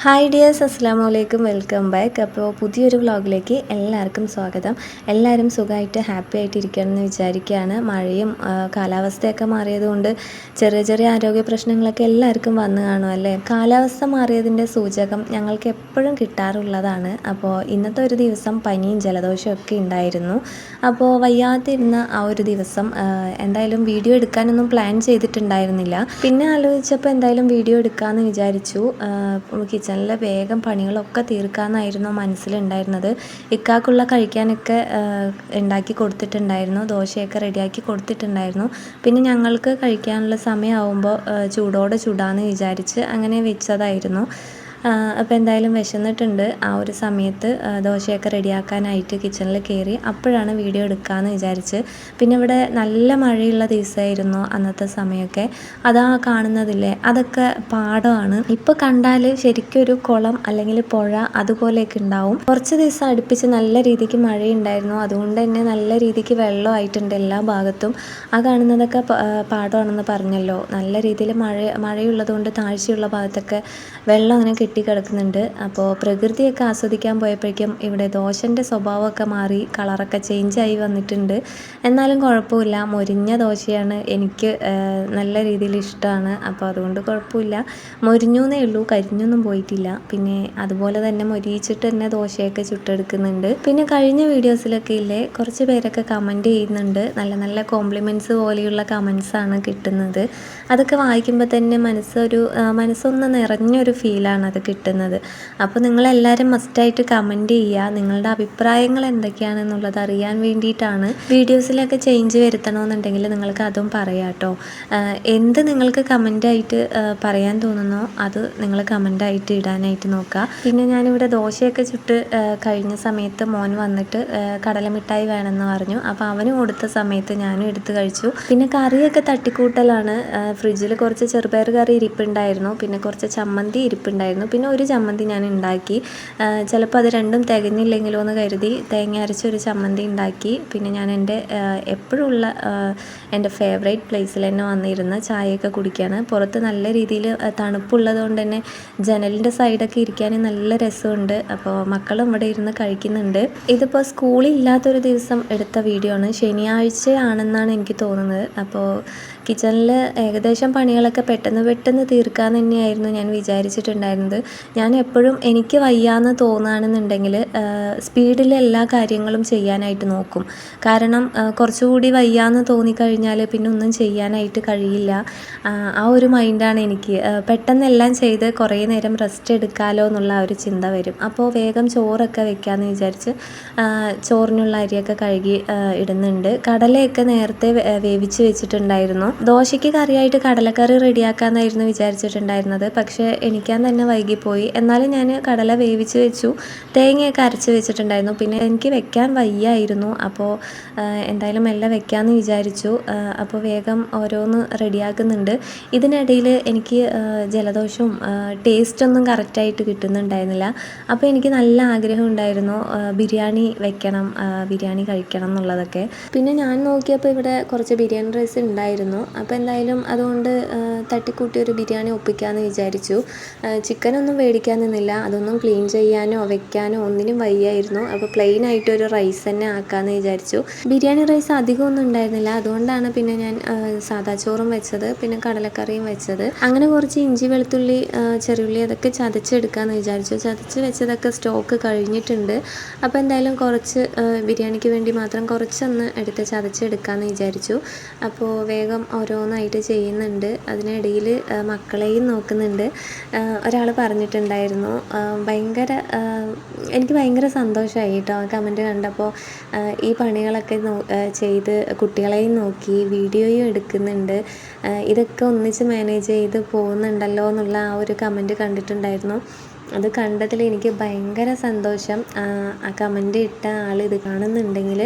Hi dears, അസ്സലാമു അലൈക്കും. Welcome back. അപ്പോൾ പുതിയൊരു വ്ളോഗിലേക്ക് എല്ലാവർക്കും സ്വാഗതം. എല്ലാവരും സുഖമായിട്ട് ഹാപ്പി ആയിട്ട് ഇരിക്കണമെന്ന് വിചാരിക്കുകയാണ്. മഴയും കാലാവസ്ഥയൊക്കെ മാറിയതുകൊണ്ട് ചെറിയ ചെറിയ ആരോഗ്യ പ്രശ്നങ്ങളൊക്കെ എല്ലാവർക്കും വന്നു കാണും അല്ലേ. കാലാവസ്ഥ മാറിയതിൻ്റെ സൂചകം ഞങ്ങൾക്ക് എപ്പോഴും കിട്ടാറുള്ളതാണ്. അപ്പോൾ ഇന്നത്തെ ഒരു ദിവസം പനിയും ജലദോഷവും ഒക്കെ ഉണ്ടായിരുന്നു. അപ്പോൾ വയ്യാതിരുന്ന ആ ഒരു ദിവസം എന്തായാലും വീഡിയോ എടുക്കാനൊന്നും പ്ലാൻ ചെയ്തിട്ടുണ്ടായിരുന്നില്ല. പിന്നെ ആലോചിച്ചപ്പോൾ എന്തായാലും വീഡിയോ എടുക്കാമെന്ന് വിചാരിച്ചു. കിച്ചണിലെ വേഗം പണികളൊക്കെ തീർക്കാമെന്നായിരുന്നു മനസ്സിലുണ്ടായിരുന്നത്. ഇക്കാക്കുള്ള കഴിക്കാനൊക്കെ ഉണ്ടാക്കി കൊടുത്തിട്ടുണ്ടായിരുന്നു. ദോശയൊക്കെ റെഡിയാക്കി കൊടുത്തിട്ടുണ്ടായിരുന്നു. പിന്നെ ഞങ്ങൾക്ക് കഴിക്കാനുള്ള സമയമാകുമ്പോൾ ചൂടോടെ ചുടാമെന്ന് വിചാരിച്ച് അങ്ങനെ വെച്ചതായിരുന്നു. അപ്പോൾ എന്തായാലും വിശന്നിട്ടുണ്ട്. ആ ഒരു സമയത്ത് ദോശയൊക്കെ റെഡിയാക്കാനായിട്ട് കിച്ചണിൽ കയറി. അപ്പോഴാണ് വീഡിയോ എടുക്കാമെന്ന് വിചാരിച്ച്. പിന്നെ ഇവിടെ നല്ല മഴയുള്ള ദിവസമായിരുന്നു അന്നത്തെ സമയമൊക്കെ. അതാ കാണുന്നതില്ലേ, അതൊക്കെ പാടമാണ്. ഇപ്പോൾ കണ്ടാൽ ശരിക്കും ഒരു കുളം അല്ലെങ്കിൽ പുഴ അതുപോലെയൊക്കെ ഉണ്ടാവും. കുറച്ച് ദിവസം അടുപ്പിച്ച് നല്ല രീതിക്ക് മഴയുണ്ടായിരുന്നു. അതുകൊണ്ട് തന്നെ നല്ല രീതിക്ക് വെള്ളമായിട്ടുണ്ട് എല്ലാ ഭാഗത്തും. ആ കാണുന്നതൊക്കെ പാടമാണെന്ന് പറഞ്ഞല്ലോ. നല്ല രീതിയിൽ മഴയുള്ളത് കൊണ്ട് താഴ്ചയുള്ള ഭാഗത്തൊക്കെ വെള്ളം അങ്ങനെ കെട്ടിക്കിടക്കുന്നുണ്ട്. അപ്പോൾ പ്രകൃതിയൊക്കെ ആസ്വദിക്കാൻ പോയപ്പോഴേക്കും ഇവിടെ ദോശൻ്റെ സ്വഭാവമൊക്കെ മാറി, കളറൊക്കെ ചേഞ്ചായി വന്നിട്ടുണ്ട്. എന്നാലും കുഴപ്പമില്ല. മൊരിഞ്ഞ ദോശയാണ് എനിക്ക് നല്ല രീതിയിൽ ഇഷ്ടമാണ്. അപ്പോൾ അതുകൊണ്ട് കുഴപ്പമില്ല. മൊരിഞ്ഞൂന്നേ ഉള്ളൂ, കരിഞ്ഞൊന്നും പോയിട്ടില്ല. പിന്നെ അതുപോലെ തന്നെ മൊരിയിച്ചിട്ട് തന്നെ ദോശയൊക്കെ ചുട്ടെടുക്കുന്നുണ്ട്. പിന്നെ കഴിഞ്ഞ വീഡിയോസിലൊക്കെ ഇല്ലേ, കുറച്ച് പേരൊക്കെ കമൻറ്റ് ചെയ്യുന്നുണ്ട്. നല്ല നല്ല കോംപ്ലിമെൻറ്റ്സ് പോലെയുള്ള കമൻസാണ് കിട്ടുന്നത്. അതൊക്കെ വായിക്കുമ്പോൾ തന്നെ മനസ്സൊന്ന് നിറഞ്ഞൊരു ഫീലാണ് അത് കിട്ടുന്നത്. അപ്പോൾ നിങ്ങളെല്ലാവരും മസ്റ്റായിട്ട് കമൻറ്റ് ചെയ്യുക. നിങ്ങളുടെ അഭിപ്രായങ്ങൾ എന്തൊക്കെയാണെന്നുള്ളത് അറിയാൻ വേണ്ടിയിട്ടാണ്. വീഡിയോസിലൊക്കെ ചേഞ്ച് വരുത്തണമെന്നുണ്ടെങ്കിൽ നിങ്ങൾക്ക് അതും പറയാം കേട്ടോ. എന്ത് നിങ്ങൾക്ക് കമൻറ്റായിട്ട് പറയാൻ തോന്നുന്നോ അത് നിങ്ങൾ കമൻറ്റായിട്ട് ഇടാനായിട്ട് നോക്കുക. പിന്നെ ഞാനിവിടെ ദോശയൊക്കെ ചുട്ട് കഴിഞ്ഞ സമയത്ത് മോൻ വന്നിട്ട് കടലമിഠായി വേണമെന്ന് പറഞ്ഞു. അപ്പോൾ അവന് കൊടുത്ത സമയത്ത് ഞാനും എടുത്ത് കഴിച്ചു. പിന്നെ കറിയൊക്കെ തട്ടിക്കൂട്ടലാണ്. ഫ്രിഡ്ജിൽ കുറച്ച് ചെറുപയർ കറി ഇരിപ്പുണ്ടായിരുന്നു. പിന്നെ കുറച്ച് ചമ്മന്തി ഇരിപ്പുണ്ടായിരുന്നു. പിന്നെ ഒരു ചമ്മന്തി ഞാൻ ഉണ്ടാക്കി. ചിലപ്പോൾ അത് രണ്ടും തികഞ്ഞില്ലെങ്കിലോ എന്ന് കരുതി തേങ്ങ അരച്ചൊരു ചമ്മന്തി ഉണ്ടാക്കി. പിന്നെ ഞാൻ എപ്പോഴുള്ള എൻ്റെ ഫേവറേറ്റ് പ്ലേസിൽ തന്നെ വന്നിരുന്ന് ചായയൊക്കെ കുടിക്കുകയാണ്. പുറത്ത് നല്ല രീതിയിൽ തണുപ്പുള്ളത് കൊണ്ട് തന്നെ ജനലിൻ്റെ സൈഡൊക്കെ ഇരിക്കാൻ നല്ല രസമുണ്ട്. അപ്പോൾ മക്കളും ഇവിടെ ഇരുന്ന് കഴിക്കുന്നുണ്ട്. ഇതിപ്പോൾ സ്കൂളില്ലാത്തൊരു ദിവസം എടുത്ത വീഡിയോ ആണ്. ശനിയാഴ്ചയാണെന്നാണ് എനിക്ക് തോന്നുന്നത്. അപ്പോൾ കിച്ചണിൽ ഏകദേശം പണികളൊക്കെ പെട്ടെന്ന് തീർക്കാൻ തന്നെയായിരുന്നു ഞാൻ വിചാരിച്ചിട്ടുണ്ടായിരുന്നത്. ഞാൻ എപ്പോഴും എനിക്ക് വയ്യാന്ന് തോന്നുകയാണെന്നുണ്ടെങ്കിൽ സ്പീഡിൽ എല്ലാ കാര്യങ്ങളും ചെയ്യാനായിട്ട് നോക്കും. കാരണം കുറച്ചുകൂടി വയ്യാന്ന് തോന്നിക്കഴിഞ്ഞാൽ പിന്നെ ഒന്നും ചെയ്യാനായിട്ട് കഴിയില്ല. ആ ഒരു മൈൻഡാണ് എനിക്ക്. പെട്ടെന്നെല്ലാം ചെയ്ത് കുറേ നേരം റെസ്റ്റ് എടുക്കാമല്ലോ എന്നുള്ള ഒരു ചിന്ത വരും. അപ്പോൾ വേഗം ചോറൊക്കെ വെക്കാമെന്ന് വിചാരിച്ച് ചോറിനുള്ള അരിയൊക്കെ കഴുകി ഇടുന്നുണ്ട്. കടലയൊക്കെ നേരത്തെ വേവിച്ച് വെച്ചിട്ടുണ്ടായിരുന്നു. ദോശയ്ക്ക് കറിയായിട്ട് കടലക്കറി റെഡിയാക്കാമെന്നായിരുന്നു വിചാരിച്ചിട്ടുണ്ടായിരുന്നത്. പക്ഷേ എണിക്കാൻ തന്നെ വൈകിപ്പോയി. എന്നാലും ഞാൻ കടല വേവിച്ച് വെച്ചു. തേങ്ങയൊക്കെ അരച്ച് വെച്ചിട്ടുണ്ടായിരുന്നു. പിന്നെ എനിക്ക് വെക്കാൻ വയ്യായിരുന്നു. അപ്പോൾ എന്തായാലും എല്ലാം വെക്കാമെന്ന് വിചാരിച്ചു. അപ്പോൾ വേഗം ഓരോന്ന് റെഡിയാക്കുന്നുണ്ട്. ഇതിനിടയിൽ എനിക്ക് ജലദോഷവും ടേസ്റ്റൊന്നും കറക്റ്റായിട്ട് കിട്ടുന്നുണ്ടായിരുന്നില്ല. അപ്പോൾ എനിക്ക് നല്ല ആഗ്രഹം ഉണ്ടായിരുന്നു ബിരിയാണി വെക്കണം, ബിരിയാണി കഴിക്കണം എന്നുള്ളതൊക്കെ. പിന്നെ ഞാൻ നോക്കിയപ്പോൾ ഇവിടെ കുറച്ച് ബിരിയാണി റൈസ് ഉണ്ടായിരുന്നു. അപ്പോൾ എന്തായാലും അതുകൊണ്ട് തട്ടിക്കൂട്ടി ഒരു ബിരിയാണി ഒപ്പിക്കാമെന്ന് വിചാരിച്ചു. ചിക്കനൊന്നും മേടിക്കാൻ നിന്നില്ല. അതൊന്നും ക്ലീൻ ചെയ്യാനോ വെക്കാനോ ഒന്നിനും വയ്യായിരുന്നു. അപ്പോൾ പ്ലെയിൻ ആയിട്ടൊരു റൈസ് തന്നെ ആക്കാമെന്ന് വിചാരിച്ചു. ബിരിയാണി റൈസ് അധികമൊന്നും ഉണ്ടായിരുന്നില്ല. അതുകൊണ്ടാണ് പിന്നെ ഞാൻ സാദാ ചോറും വെച്ചത്, പിന്നെ കടലക്കറിയും വെച്ചത്. അങ്ങനെ കുറച്ച് ഇഞ്ചി വെളുത്തുള്ളി ചെറിയുള്ളി അതൊക്കെ ചതച്ചെടുക്കാമെന്ന് വിചാരിച്ചു. ചതച്ച് വെച്ചതൊക്കെ സ്റ്റോക്ക് കഴിഞ്ഞിട്ടുണ്ട്. അപ്പോൾ എന്തായാലും കുറച്ച് ബിരിയാണിക്ക് വേണ്ടി മാത്രം കുറച്ചൊന്ന് എടുത്ത് ചതച്ചെടുക്കാമെന്ന് വിചാരിച്ചു. അപ്പോൾ വേഗം ഓരോന്നായിട്ട് ചെയ്യുന്നുണ്ട്. അതിനിടയിൽ മക്കളെയും നോക്കുന്നുണ്ട്. ഒരാൾ പറഞ്ഞിട്ടുണ്ടായിരുന്നു, എനിക്ക് ഭയങ്കര സന്തോഷമായി കേട്ടോ കമൻറ്റ് കണ്ടപ്പോൾ. ഈ പണികളൊക്കെ ചെയ്ത് കുട്ടികളെയും നോക്കി വീഡിയോയും എടുക്കുന്നുണ്ട്, ഇതൊക്കെ ഒന്നിച്ച് മാനേജ് ചെയ്ത് പോകുന്നുണ്ടല്ലോ എന്നുള്ള ആ ഒരു കമൻറ്റ് കണ്ടിട്ടുണ്ടായിരുന്നു. അത് കണ്ടതിൽ എനിക്ക് ഭയങ്കര സന്തോഷം. ആ കമൻറ്റ് ഇട്ട ആൾ ഇത് കാണുന്നുണ്ടെങ്കിൽ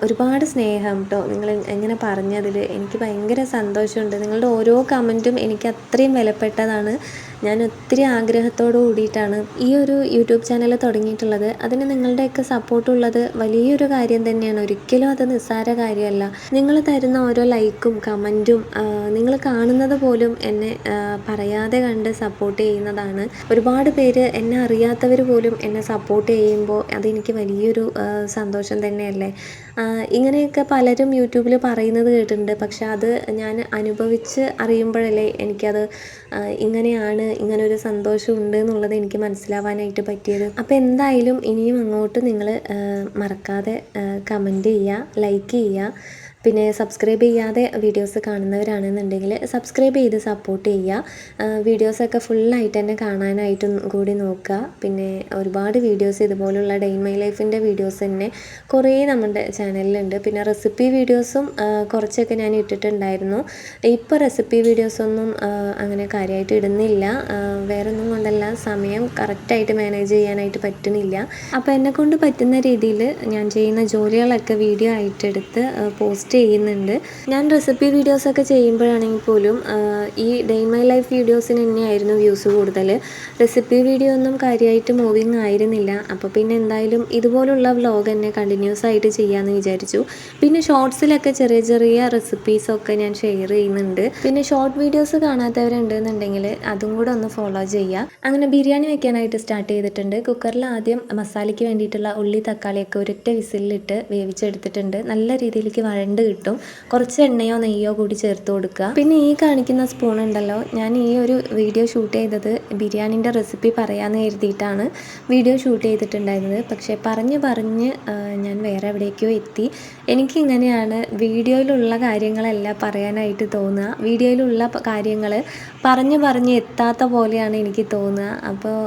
ഒരുപാട് സ്നേഹം കേട്ടോ. നിങ്ങൾ എങ്ങനെ പറഞ്ഞതിൽ എനിക്ക് ഭയങ്കര സന്തോഷമുണ്ട്. നിങ്ങളുടെ ഓരോ കമൻറ്റും എനിക്ക് അത്രയും വിലപ്പെട്ടതാണ്. ഞാൻ ഒത്തിരി ആഗ്രഹത്തോടു കൂടിയിട്ടാണ് ഈ ഒരു യൂട്യൂബ് ചാനൽ തുടങ്ങിയിട്ടുള്ളത്. അതിന് നിങ്ങളുടെയൊക്കെ സപ്പോർട്ടുള്ളത് വലിയൊരു കാര്യം തന്നെയാണ്. ഒരിക്കലും അത് നിസ്സാര കാര്യമല്ല. നിങ്ങൾ തരുന്ന ഓരോ ലൈക്കും കമൻറ്റും നിങ്ങൾ കാണുന്നത് പോലും എന്നെ പറയാതെ കണ്ട് സപ്പോർട്ട് ചെയ്യുന്നതാണ്. ഒരുപാട് പേര് എന്നെ അറിയാത്തവർ പോലും എന്നെ സപ്പോർട്ട് ചെയ്യുമ്പോൾ അതെനിക്ക് വലിയൊരു സന്തോഷം തന്നെയല്ലേ. ഇങ്ങനെയൊക്കെ പലരും യൂട്യൂബിൽ പറയുന്നത് കേട്ടിട്ടുണ്ട്. പക്ഷെ അത് ഞാൻ അനുഭവിച്ച് അറിയുമ്പോഴല്ലേ എനിക്കത് ഇങ്ങനെയാണ്, ഇങ്ങനൊരു സന്തോഷമുണ്ട് എന്നുള്ളത് എനിക്ക് മനസ്സിലാവാനായിട്ട് പറ്റിയത്. അപ്പോൾ എന്തായാലും ഇനിയും അങ്ങോട്ട് നിങ്ങൾ മറക്കാതെ കമൻറ്റ് ചെയ്യുക, ലൈക്ക് ചെയ്യുക. പിന്നെ സബ്സ്ക്രൈബ് ചെയ്യാതെ വീഡിയോസ് കാണുന്നവരാണെന്നുണ്ടെങ്കിൽ സബ്സ്ക്രൈബ് ചെയ്ത് സപ്പോർട്ട് ചെയ്യുക. വീഡിയോസൊക്കെ ഫുള്ളായിട്ട് തന്നെ കാണാനായിട്ടും കൂടി നോക്കുക. പിന്നെ ഒരുപാട് വീഡിയോസ് ഇതുപോലുള്ള ഡേ ഇൻ മൈ ലൈഫിൻ്റെ വീഡിയോസ് തന്നെ കുറേ നമ്മുടെ ചാനലിലുണ്ട്. പിന്നെ റെസിപ്പി വീഡിയോസും കുറച്ചൊക്കെ ഞാൻ ഇട്ടിട്ടുണ്ടായിരുന്നു. ഇപ്പോൾ റെസിപ്പി വീഡിയോസൊന്നും അങ്ങനെ കാര്യമായിട്ട് ഇടുന്നില്ല. വേറൊന്നും കൊണ്ടല്ല, സമയം കറക്റ്റായിട്ട് മാനേജ് ചെയ്യാനായിട്ട് പറ്റുന്നില്ല. അപ്പോൾ എന്നെക്കൊണ്ട് പറ്റുന്ന രീതിയിൽ ഞാൻ ചെയ്യുന്ന ജോലികളൊക്കെ വീഡിയോ ആയിട്ടെടുത്ത് പോസ്റ്റ് ചെയ്യുന്നുണ്ട്. ഞാൻ റെസിപ്പി വീഡിയോസൊക്കെ ചെയ്യുമ്പോഴാണെങ്കിൽ പോലും ഈ ഡേ ഇൻ മൈ ലൈഫ് വീഡിയോസിന് തന്നെയായിരുന്നു വ്യൂസ് കൂടുതൽ. റെസിപ്പി വീഡിയോ ഒന്നും കാര്യമായിട്ട് മൂവിങ് ആയിരുന്നില്ല. അപ്പോൾ പിന്നെ എന്തായാലും ഇതുപോലുള്ള വ്ലോഗ് തന്നെ കണ്ടിന്യൂസ് ആയിട്ട് ചെയ്യാമെന്ന് വിചാരിച്ചു. പിന്നെ ഷോർട്സിലൊക്കെ ചെറിയ ചെറിയ റെസിപ്പീസൊക്കെ ഞാൻ ഷെയർ ചെയ്യുന്നുണ്ട്. പിന്നെ ഷോർട്ട് വീഡിയോസ് കാണാത്തവരുണ്ടെന്നുണ്ടെങ്കിൽ അതും കൂടെ ഒന്ന് ഫോളോ ചെയ്യുക. അങ്ങനെ ബിരിയാണി വെക്കാനായിട്ട് സ്റ്റാർട്ട് ചെയ്തിട്ടുണ്ട്. കുക്കറിൽ ആദ്യം മസാലയ്ക്ക് വേണ്ടിയിട്ടുള്ള ഉള്ളി തക്കാളിയൊക്കെ ഒരൊറ്റ വിസിലിട്ട് വേവിച്ചെടുത്തിട്ടുണ്ട്. നല്ല രീതിയിലേക്ക് വഴണ്ട് കിട്ടും. കുറച്ച് എണ്ണയോ നെയ്യോ കൂടി ചേർത്ത് കൊടുക്കുക. പിന്നെ ഈ കാണിക്കുന്ന സ്പൂൺ ഉണ്ടല്ലോ, ഞാൻ ഈ ഒരു വീഡിയോ ഷൂട്ട് ചെയ്തത് ബിരിയാണിൻ്റെ റെസിപ്പി പറയാമെന്ന് കരുതിയിട്ടാണ് വീഡിയോ ഷൂട്ട് ചെയ്തിട്ടുണ്ടായിരുന്നത്. പക്ഷേ പറഞ്ഞ് ഞാൻ വേറെ എവിടേക്കോ എത്തി. എനിക്കിങ്ങനെയാണ് വീഡിയോയിലുള്ള കാര്യങ്ങളല്ല പറയാനായിട്ട് തോന്നുക. വീഡിയോയിലുള്ള കാര്യങ്ങൾ പറഞ്ഞ് എത്താത്ത പോലെയാണ് എനിക്ക് തോന്നുക. അപ്പോൾ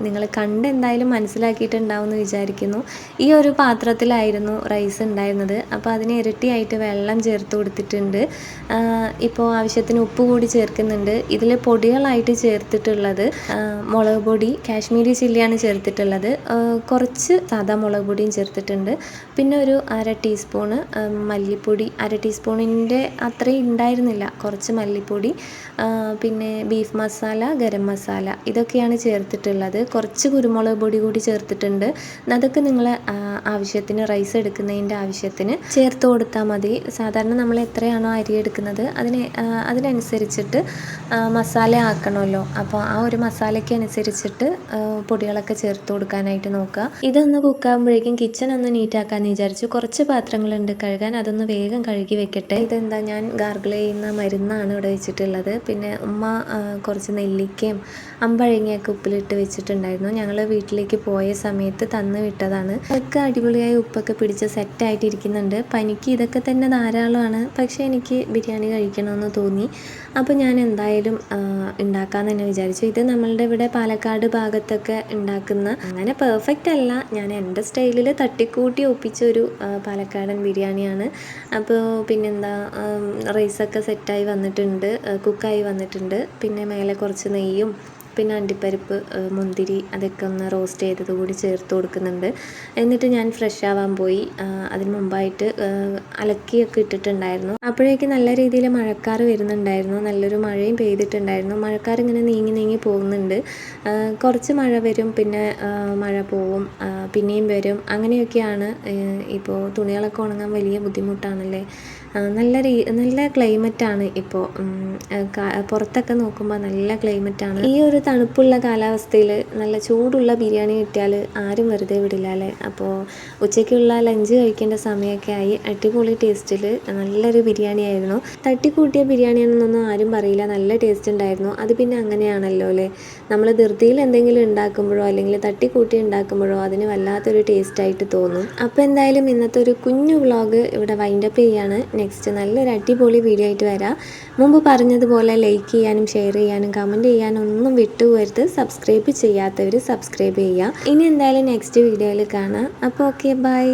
നിങ്ങൾ കണ്ട് എന്തായാലും മനസ്സിലാക്കിയിട്ടുണ്ടാവുമെന്ന് വിചാരിക്കുന്നു. ഈ ഒരു പാത്രത്തിലായിരുന്നു റൈസ് ഉണ്ടായിരുന്നത്. അപ്പോൾ അതിന് ഇരട്ടിയായിട്ട് വെള്ളം ചേർത്ത് കൊടുത്തിട്ടുണ്ട്. ഇപ്പോൾ ആവശ്യത്തിന് ഉപ്പ് കൂടി ചേർക്കുന്നുണ്ട്. ഇതിൽ പൊടികളായിട്ട് ചേർത്തിട്ടുള്ളത് മുളക് പൊടി, കാശ്മീരി ചില്ലിയാണ് ചേർത്തിട്ടുള്ളത്. കുറച്ച് സാദാ മുളക് പൊടിയും ചേർത്തിട്ടുണ്ട്. പിന്നെ ഒരു 1/2 ടീസ്പൂണ് മല്ലിപ്പൊടി, 1/2 ടീസ്പൂണിൻ്റെ അത്രയും ഉണ്ടായിരുന്നില്ല, കുറച്ച് മല്ലിപ്പൊടി, പിന്നെ ബീഫ് മസാല, ഗരം മസാല, ഇതൊക്കെയാണ് ചേർത്തിട്ടുള്ളത്. കുറച്ച് കുരുമുളക് പൊടി കൂടി ചേർത്തിട്ടുണ്ട്. അതൊക്കെ നിങ്ങൾ ആവശ്യത്തിന്, റൈസ് എടുക്കുന്നതിൻ്റെ ആവശ്യത്തിന് ചേർത്ത് കൊടുത്താൽ മതി. സാധാരണ നമ്മൾ എത്രയാണോ അരി എടുക്കുന്നത് അതിനനുസരിച്ചിട്ട് മസാല ആക്കണമല്ലോ. അപ്പോൾ ആ ഒരു മസാലയ്ക്ക് അനുസരിച്ചിട്ട് പൊടികളൊക്കെ ചേർത്ത് കൊടുക്കാനായിട്ട് നോക്കുക. ഇതൊന്ന് കുക്കാകുമ്പോഴേക്കും കിച്ചൺ ഒന്ന് നീറ്റാക്കാമെന്ന് വിചാരിച്ചു. കുറച്ച് പാത്രങ്ങളുണ്ട് കഴുകാൻ, അതൊന്ന് വേഗം കഴുകി വെക്കട്ടെ. ഇതെന്താ, ഞാൻ ഗാർഗിൾ ചെയ്യുന്ന മരുന്നാണ് ഇവിടെ വെച്ചിട്ടുള്ളത്. പിന്നെ ഉമ്മ കുറച്ച് നെല്ലിക്കയും അമ്പഴങ്ങയൊക്കെ ഉപ്പിലിട്ട് വെച്ചിട്ടുണ്ടായിരുന്നു. ഞങ്ങൾ വീട്ടിലേക്ക് പോയ സമയത്ത് തന്നു വിട്ടതാണ്. അതൊക്കെ അടിപൊളിയായി ഉപ്പൊക്കെ പിടിച്ച് സെറ്റായിട്ട് ഇരിക്കുന്നുണ്ട്. പനിക്ക് ഇതൊക്കെ തന്നെ ധാരാളമാണ്. പക്ഷേ എനിക്ക് ബിരിയാണി കഴിക്കണമെന്ന് തോന്നി. അപ്പോൾ ഞാൻ എന്തായാലും ഉണ്ടാക്കാമെന്ന് തന്നെ വിചാരിച്ചു. ഇത് നമ്മളുടെ ഇവിടെ പാലക്കാട് ഭാഗത്തൊക്കെ ഉണ്ടാക്കുന്ന, അങ്ങനെ പെർഫെക്റ്റ് അല്ല, ഞാൻ എൻ്റെ സ്റ്റൈലിൽ തട്ടിക്കൂട്ടി ഒപ്പിച്ചൊരു പാലക്കാടൻ ബിരിയാണിയാണ്. അപ്പോൾ പിന്നെന്താ, റൈസൊക്കെ സെറ്റായി വന്നിട്ടുണ്ട്, കുക്കായി വന്നിട്ടുണ്ട്. പിന്നെ മേലെ കുറച്ച് നെയ്യും പിന്നെ അണ്ടിപ്പരിപ്പ്, മുന്തിരി, അതൊക്കെ ഒന്ന് റോസ്റ്റ് ചെയ്തത് കൂടി ചേർത്ത് കൊടുക്കുന്നുണ്ട്. എന്നിട്ട് ഞാൻ ഫ്രഷ് ആവാൻ പോയി. അതിന് മുമ്പായിട്ട് അലക്കിയൊക്കെ ഇട്ടിട്ടുണ്ടായിരുന്നു. അപ്പോഴേക്ക് നല്ല രീതിയിൽ മഴക്കാർ വരുന്നുണ്ടായിരുന്നു. നല്ലൊരു മഴയും പെയ്തിട്ടുണ്ടായിരുന്നു. മഴക്കാർ ഇങ്ങനെ നീങ്ങി പോകുന്നുണ്ട്. കുറച്ച് മഴ വരും, പിന്നെ മഴ പോവും, പിന്നെയും വരും. അങ്ങനെയൊക്കെയാണ്. ഇപ്പോൾ തുണികളൊക്കെ ഉണങ്ങാൻ വലിയ ബുദ്ധിമുട്ടാണല്ലേ. നല്ല ക്ലൈമറ്റാണ് ഇപ്പോൾ. പുറത്തൊക്കെ നോക്കുമ്പോൾ നല്ല ക്ലൈമറ്റാണ്. ഈ ഒരു തണുപ്പുള്ള കാലാവസ്ഥയിൽ നല്ല ചൂടുള്ള ബിരിയാണി കിട്ടിയാൽ ആരും വെറുതെ വിടില്ല അല്ലേ. അപ്പോൾ ഉച്ചയ്ക്കുള്ള ലഞ്ച് കഴിക്കേണ്ട സമയമൊക്കെ ആയി. അടിപൊളി ടേസ്റ്റിൽ നല്ലൊരു ബിരിയാണി ആയിരുന്നു. തട്ടിക്കൂട്ടിയ ബിരിയാണിയാണെന്നൊന്നും ആരും പറയില്ല, നല്ല ടേസ്റ്റ് ഉണ്ടായിരുന്നു. അത് പിന്നെ അങ്ങനെയാണല്ലോ അല്ലേ, നമ്മൾ ധൃതിയിൽ എന്തെങ്കിലും ഉണ്ടാക്കുമ്പോഴോ അല്ലെങ്കിൽ തട്ടിക്കൂട്ടി ഉണ്ടാക്കുമ്പോഴോ അതിന് വല്ലാത്തൊരു ടേസ്റ്റായിട്ട് തോന്നും. അപ്പോൾ എന്തായാലും ഇന്നത്തെ ഒരു കുഞ്ഞു വ്ളോഗ് ഇവിടെ വൈൻഡപ്പ് ചെയ്യാണ്. നെക്സ്റ്റ് നല്ലൊരു അടിപൊളി വീഡിയോ ആയിട്ട് വരാം. മുമ്പ് പറഞ്ഞതുപോലെ ലൈക്ക് ചെയ്യാനും ഷെയർ ചെയ്യാനും കമൻറ്റ് ചെയ്യാനും ഒന്നും വിട്ടുപോകരുത്. സബ്സ്ക്രൈബ് ചെയ്യാത്തവർ സബ്സ്ക്രൈബ് ചെയ്യുക. ഇനി എന്തായാലും നെക്സ്റ്റ് വീഡിയോയിൽ കാണാം. അപ്പോൾ ഓക്കെ, ബൈ.